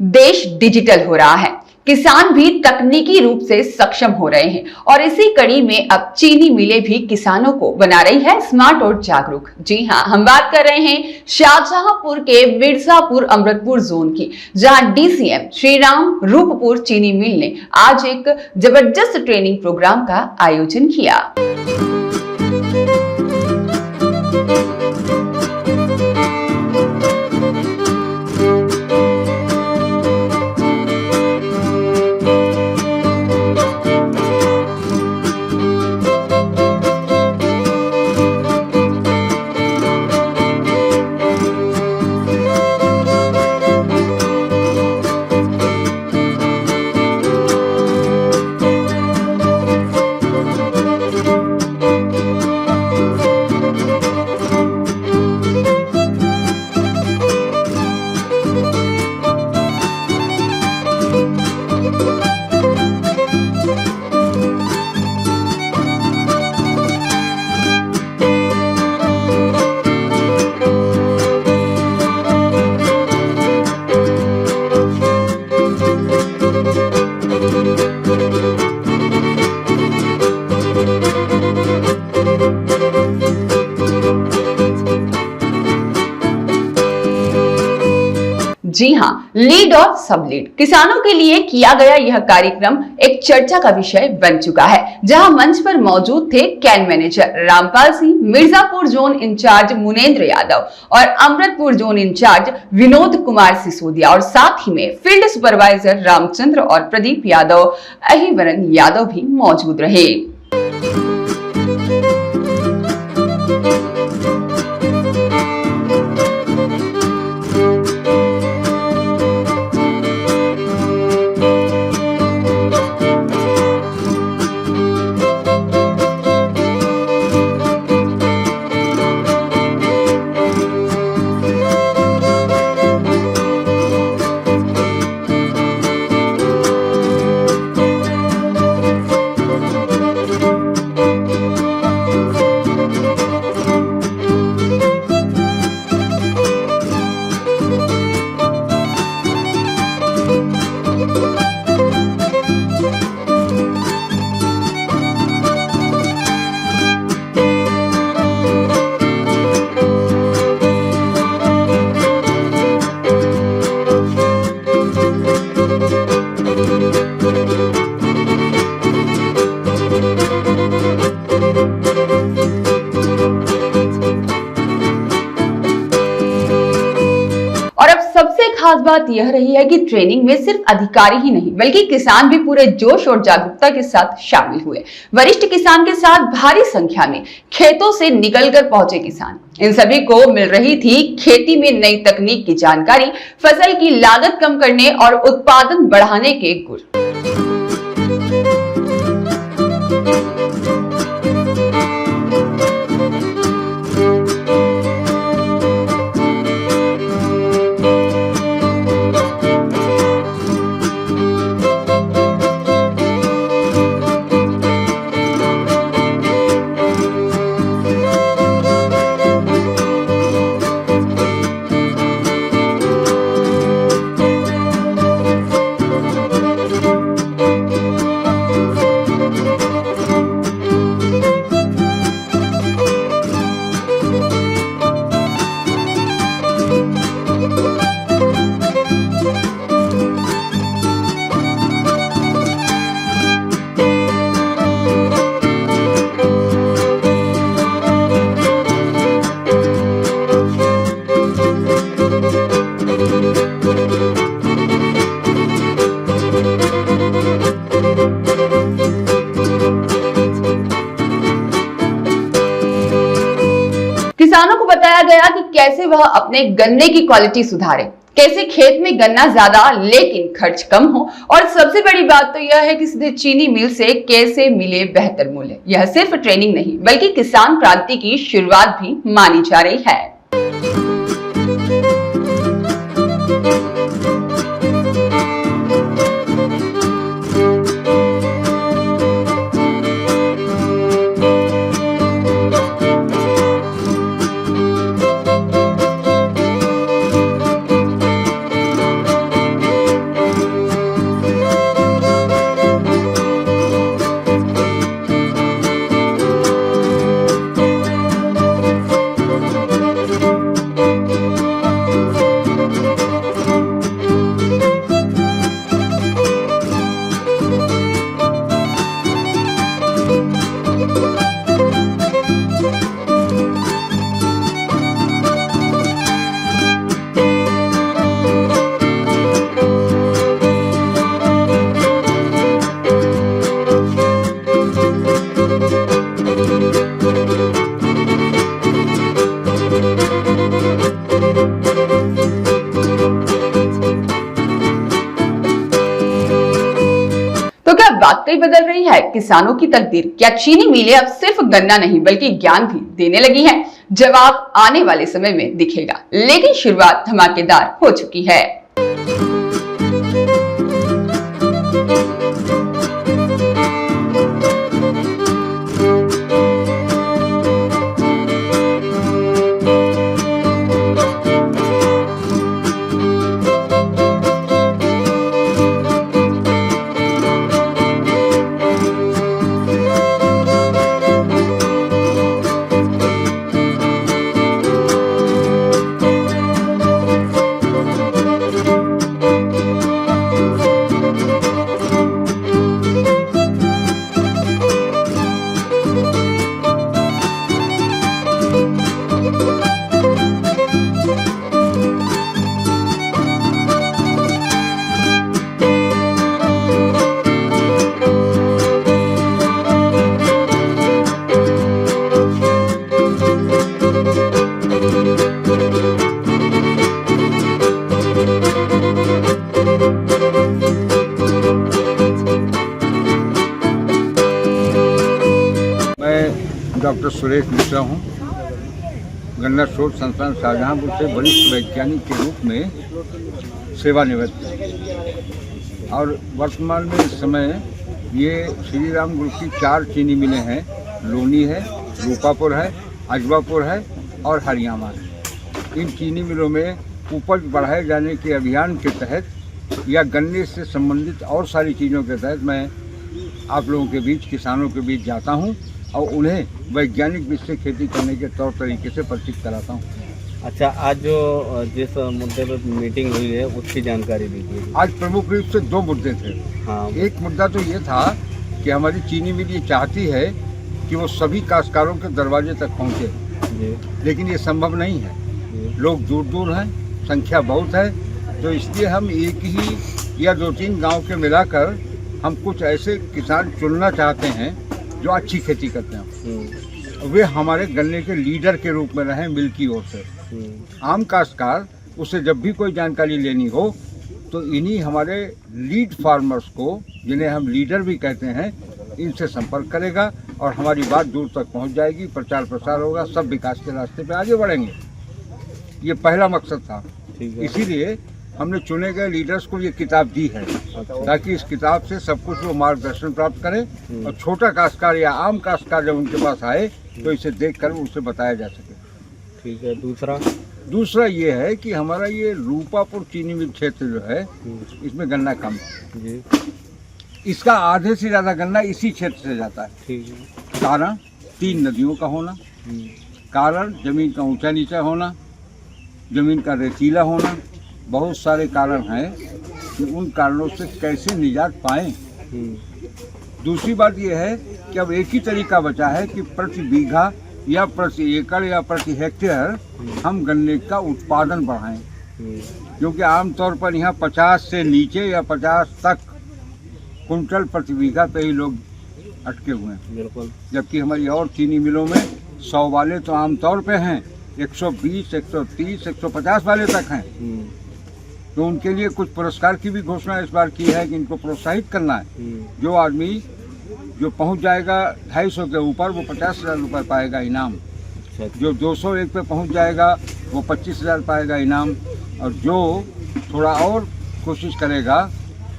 देश डिजिटल हो रहा है, किसान भी तकनीकी रूप से सक्षम हो रहे हैं और इसी कड़ी में अब चीनी मिलें भी किसानों को बना रही है स्मार्ट और जागरूक। जी हां, हम बात कर रहे हैं शाहजहांपुर के मिर्जापुर अमृतपुर जोन की, जहां डीसीएम श्रीराम रूपपुर चीनी मिल ने आज एक जबरदस्त ट्रेनिंग प्रोग्राम का आयोजन किया। जी हां, लीड और सब लीड किसानों के लिए किया गया यह कार्यक्रम एक चर्चा का विषय बन चुका है, जहां मंच पर मौजूद थे cane manager Rampal Singh, Mirzapur zone incharge Munendra Yadav और अमृतपुर जोन इंचार्ज विनोद कुमार सिसोदिया और साथ ही में फील्ड सुपरवाइजर रामचंद्र और प्रदीप यादव, अहिवरन यादव भी मौजूद रहे। सबसे खास बात यह रही है कि ट्रेनिंग में सिर्फ अधिकारी ही नहीं बल्कि किसान भी पूरे जोश और जागरूकता के साथ शामिल हुए। वरिष्ठ किसान के साथ भारी संख्या में खेतों से निकलकर पहुंचे किसान, इन सभी को मिल रही थी खेती में नई तकनीक की जानकारी, फसल की लागत कम करने और उत्पादन बढ़ाने के गुर। किसानों को बताया गया कि कैसे वह अपने गन्ने की क्वालिटी सुधारे, कैसे खेत में गन्ना ज्यादा लेकिन खर्च कम हो, और सबसे बड़ी बात तो यह है कि सीधे चीनी मिल से कैसे मिले बेहतर मूल्य। यह सिर्फ ट्रेनिंग नहीं बल्कि किसान क्रांति की शुरुआत भी मानी जा रही है। वाकई बदल रही है किसानों की तकदीर? क्या चीनी मिलें अब सिर्फ गन्ना नहीं बल्कि ज्ञान भी देने लगी हैं? जवाब आने वाले समय में दिखेगा, लेकिन शुरुआत धमाकेदार हो चुकी है। डॉक्टर सुरेश मिश्रा हूँ। गन्ना शोध संस्थान शाहजहांपुर से वरिष्ठ वैज्ञानिक के रूप में सेवानिवृत्त और वर्तमान में इस समय ये श्री राम ग्रुप की 4 चीनी मिलें हैं। लोनी है, रूपापुर है, अजबापुर है और हरियाणा है। इन चीनी मिलों में उपज बढ़ाए जाने के अभियान के तहत या गन्ने से संबंधित और सारी चीज़ों के तहत मैं आप लोगों के बीच, किसानों के बीच जाता हूं और उन्हें वैज्ञानिक विधि से खेती करने के तौर तरीके से परिचित कराता हूं। अच्छा, आज जो जिस मुद्दे पर मीटिंग हुई है उसकी जानकारी दीजिए। आज प्रमुख रूप से 2 मुद्दे थे। हाँ। एक मुद्दा तो ये था कि हमारी चीनी मिल ये चाहती है कि वो सभी काश्तकारों के दरवाजे तक पहुँचे, लेकिन ये संभव नहीं है। लोग दूर दूर हैं, संख्या बहुत है, तो इसलिए हम एक ही या 2-3 गाँव के मिलाकर हम कुछ ऐसे किसान चुनना चाहते हैं जो अच्छी खेती करते हैं। वे हमारे गन्ने के लीडर के रूप में रहें मिल की ओर से। आम काश्तकार उससे जब भी कोई जानकारी लेनी हो तो इन्हीं हमारे लीड फार्मर्स को, जिन्हें हम लीडर भी कहते हैं, इनसे संपर्क करेगा और हमारी बात दूर तक पहुंच जाएगी, प्रचार प्रसार होगा, सब विकास के रास्ते पे आगे बढ़ेंगे। ये पहला मकसद था। इसीलिए हमने चुने गए लीडर्स को ये किताब दी है, ताकि इस किताब से सब कुछ वो मार्गदर्शन प्राप्त करें और छोटा काश्तकार या आम काश्तकार जब उनके पास आए तो इसे देखकर उसे बताया जा सके। ठीक है। दूसरा ये है कि हमारा ये रूपापुर चीनी मिल क्षेत्र जो है, इसमें गन्ना कम है। इसका आधे से ज़्यादा गन्ना इसी क्षेत्र से जाता है। ठीक है। कारण 3 नदियों का होना, कारण जमीन का ऊंचा नीचा होना, जमीन का रेतीला होना, बहुत सारे कारण हैं कि उन कारणों से कैसे निजात पाएं। दूसरी बात यह है कि अब एक ही तरीका बचा है कि प्रति बीघा या प्रति एकड़ या प्रति हेक्टेयर हम गन्ने का उत्पादन बढ़ाएं, क्योंकि आमतौर पर यहाँ 50 से नीचे या 50 तक कुंटल प्रति बीघा पे ही लोग अटके हुए हैं। बिल्कुल। जबकि हमारी और चीनी मिलों में 100 वाले तो आमतौर पे हैं, 120, 130, 150 वाले तक हैं। तो उनके लिए कुछ पुरस्कार की भी घोषणा इस बार की है कि इनको प्रोत्साहित करना है। जो आदमी जो पहुंच जाएगा 250 के ऊपर वो 50,000 रुपये पाएगा इनाम। जो 201 पे पहुंच जाएगा वो 25,000 पाएगा इनाम, और जो थोड़ा और कोशिश करेगा,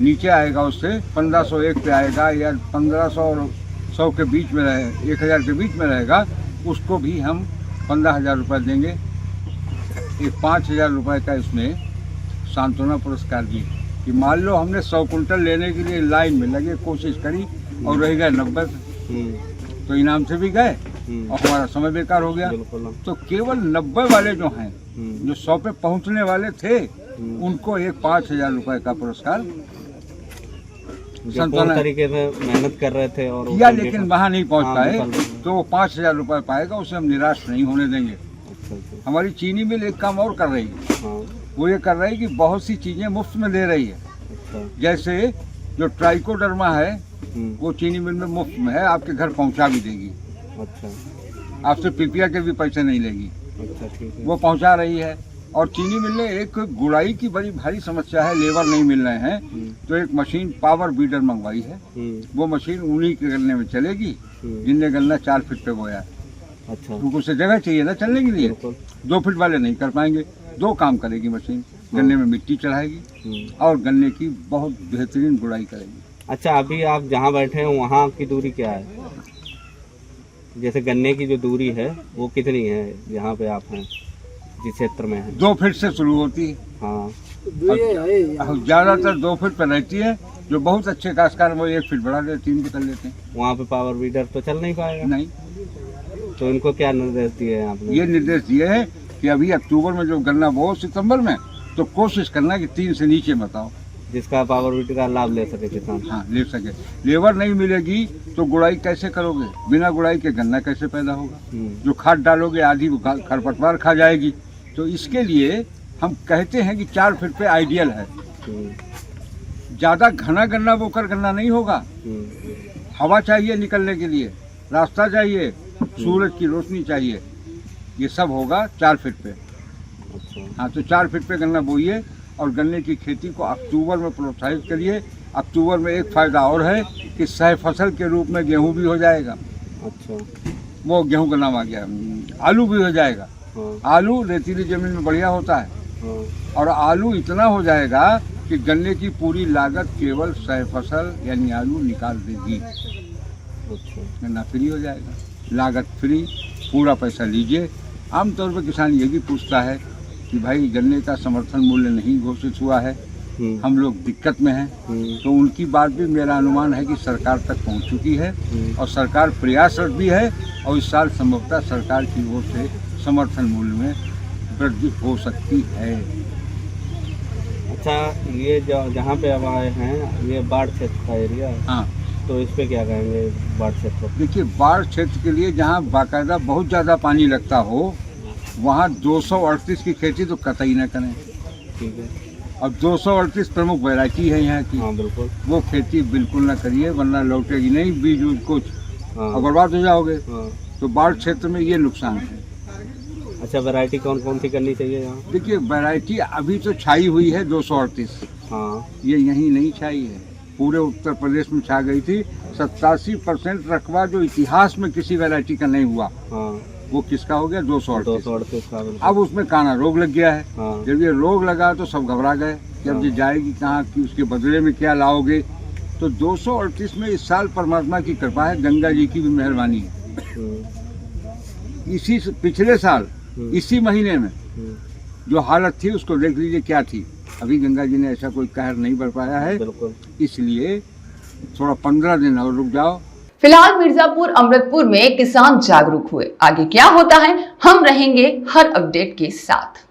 नीचे आएगा, उससे 1501 पे आएगा या 1500 और 100 के बीच में रहे, 1000 के बीच में रहेगा, उसको भी हम 15,000 रुपये देंगे। एक 5,000 रुपये का इसमें सांत्वना पुरस्कार भी, कि मान लो हमने 100 कुंटल लेने के लिए लाइन में लगे, कोशिश करी और रह गए 90, तो इनाम से भी गए और हमारा समय बेकार हो गया। तो केवल 90 वाले जो हैं, जो 100 पे पहुंचने वाले थे, उनको एक 5,000 रुपये का पुरस्कार संतुलन तरीके से मेहनत कर रहे थे और या लेकिन वहाँ नहीं पहुँच पाए, तो वो 5,000 रुपये पाएगा। उसे हम निराश नहीं होने देंगे। हमारी चीनी मिल एक काम और कर रही है। वो ये कर रही है कि बहुत सी चीज़ें मुफ्त में दे रही है। जैसे जो ट्राइकोडर्मा है वो चीनी मिल में मुफ्त में है, आपके घर पहुंचा भी देगी। अच्छा। आपसे पीपीआ के भी पैसे नहीं लेगी। अच्छा, ठीक है। वो पहुंचा रही है। और चीनी मिल में एक गुड़ाई की बड़ी भारी समस्या है, लेबर नहीं मिल रहे हैं। तो एक मशीन पावर बीडर मंगवाई है, वो मशीन उन्हीं के गन्ने में चलेगी जिनने गन्ना 4 फीट पे बोया है। अच्छा, क्योंकि उसे जगह चाहिए ना चलने के लिए। 2 फीट वाले नहीं कर पाएंगे। 2 काम करेगी मशीन, गन्ने में मिट्टी चढ़ाएगी और गन्ने की बहुत बेहतरीन गुड़ाई करेगी। अच्छा, अभी आप जहाँ बैठे हैं वहाँ की दूरी क्या है? जैसे गन्ने की जो दूरी है वो कितनी है यहाँ पे आप हैं जिस क्षेत्र में है? 2 फीट से शुरू होती है। हाँ, ज्यादातर 2 फीट पर रहती है। जो बहुत अच्छे काश्तकार वो 1 फीट बढ़ा देते, 3 फीट कर लेते हैं। वहाँ पे पावर बीडर तो चल नहीं पाएगा। नहीं, तो इनको क्या निर्देश दिए हैं आपने? ये निर्देश दिए हैं कि अभी अक्टूबर में जो गन्ना बो सितंबर में, तो कोशिश करना कि 3 से नीचे मत आओ, जिसका पावर बीडर का लाभ ले सके किसान। हाँ, ले सके। लेबर नहीं मिलेगी तो गुड़ाई कैसे करोगे? बिना गुड़ाई के गन्ना कैसे पैदा होगा? जो खाद डालोगे आधी खरपतवार खा जाएगी। तो इसके लिए हम कहते हैं कि 4 फीट पे आइडियल है। ज्यादा घना गन्ना बोकर गन्ना नहीं होगा। हवा चाहिए निकलने के लिए, रास्ता चाहिए, सूरज की रोशनी चाहिए, ये सब होगा 4 फीट पे। हाँ, तो 4 फीट पे गन्ना बोइए और गन्ने की खेती को अक्टूबर में प्रोत्साहित करिए। अक्टूबर में एक फायदा और है कि सह फसल के रूप में गेहूं भी हो जाएगा। अच्छा, वो गेहूं का नाम आ गया, आलू भी हो जाएगा। आलू रेतीली जमीन में बढ़िया होता है। और आलू इतना हो जाएगा कि गन्ने की पूरी लागत केवल सह फसल यानी आलू निकाल देगी। गन्ना फ्री हो जाएगा, लागत फ्री, पूरा पैसा लीजिए। आमतौर पर किसान ये भी पूछता है कि भाई गन्ने का समर्थन मूल्य नहीं घोषित हुआ है, हम लोग दिक्कत में हैं। तो उनकी बात भी मेरा अनुमान है कि सरकार तक पहुंच चुकी है और सरकार प्रयासरत भी है और इस साल संभवतः सरकार की ओर से समर्थन मूल्य में वृद्धि हो सकती है। अच्छा, ये जहाँ पे अब आए हैं ये बाढ़ क्षेत्र का एरिया है। हाँ, तो इस पे क्या कहेंगे बाढ़ क्षेत्र? देखिए, बाढ़ क्षेत्र के लिए जहाँ बाकायदा बहुत ज़्यादा पानी लगता हो वहाँ 238 की खेती तो कतई न करें। ठीक है। और 238 प्रमुख वैरायटी है यहाँ की। हाँ, बिल्कुल। वो खेती बिल्कुल ना करिए, वरना लौटेगी नहीं, बीज उज कुछ हाँ, बर्बाद हो जाओगे। हाँ। तो बाढ़ क्षेत्र में ये नुकसान है। अच्छा, वैरायटी कौन कौन सी करनी चाहिए यहाँ? देखिए, वैरायटी अभी तो छाई हुई है 238। हाँ, ये यहीं नहीं छाई है, पूरे उत्तर प्रदेश में छा गई थी। 87% रकबा जो इतिहास में किसी वैरायटी का नहीं हुआ, हाँ, वो किसका हो गया? 238। 238 का। अब उसमें काना रोग लग गया है। हाँ, जब ये रोग लगा तो सब घबरा गए, जब ये जाएगी कहाँ की, उसके बदले में क्या लाओगे। तो 238 में इस साल परमात्मा की कृपा है, गंगा जी की भी मेहरबानी है। इसी पिछले साल इसी महीने में जो हालत थी उसको देख लीजिए क्या थी। अभी गंगा जी ने ऐसा कोई कहर नहीं बरपाया है, इसलिए थोड़ा 15 दिन और रुक जाओ। फिलहाल मिर्जापुर अमृतपुर में किसान जागरूक हुए, आगे क्या होता है हम रहेंगे हर अपडेट के साथ।